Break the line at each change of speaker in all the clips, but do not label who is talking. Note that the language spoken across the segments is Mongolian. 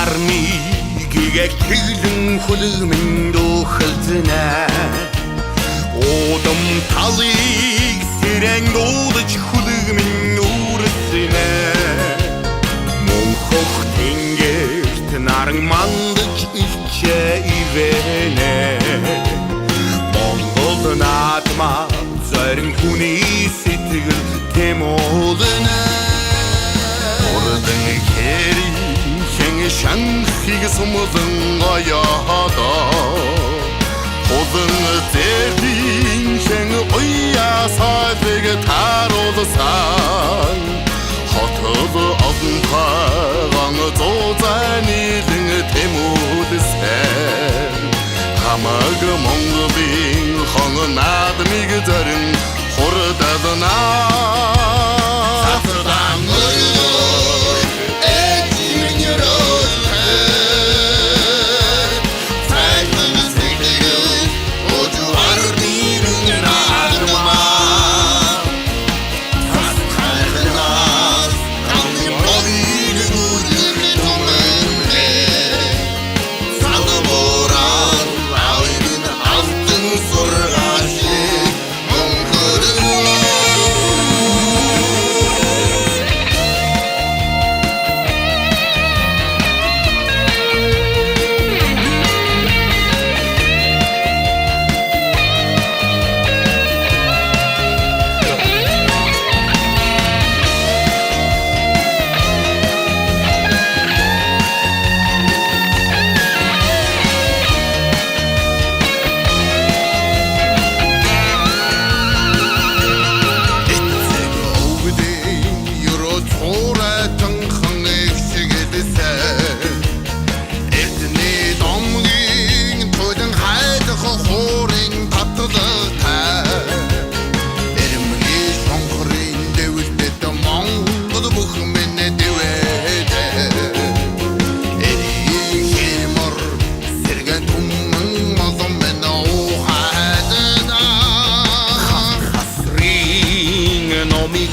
армигийг хэглэн хүлэмэн дөхөлтнэ Удам талыг сэрэн дуудаж хүлэмэн үрснэ Мөнхөх тэнгэрт наран мандаж ичээ ивэнэ Монголд наадмаа зорин хүний сэтгэл тэмүүлнэ Урдан хэрийн шанхыг сумлан аяада Хулан зэрхийн хэн уяасаалыг таруулсан Хотод одонхайган зузанилэн тэмүүлсэн Хамаг Монголын хон наадмыг зорин хурдаднаа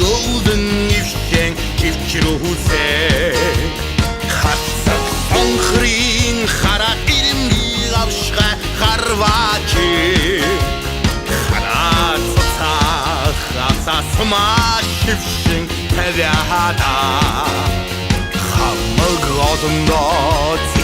Golden ifşen çiftçiruhuse Hatsak sonkrin Harak ilimli gavşga Harvaçı Harat sotak Asasıma şifşin Tevyahada Hamık odunda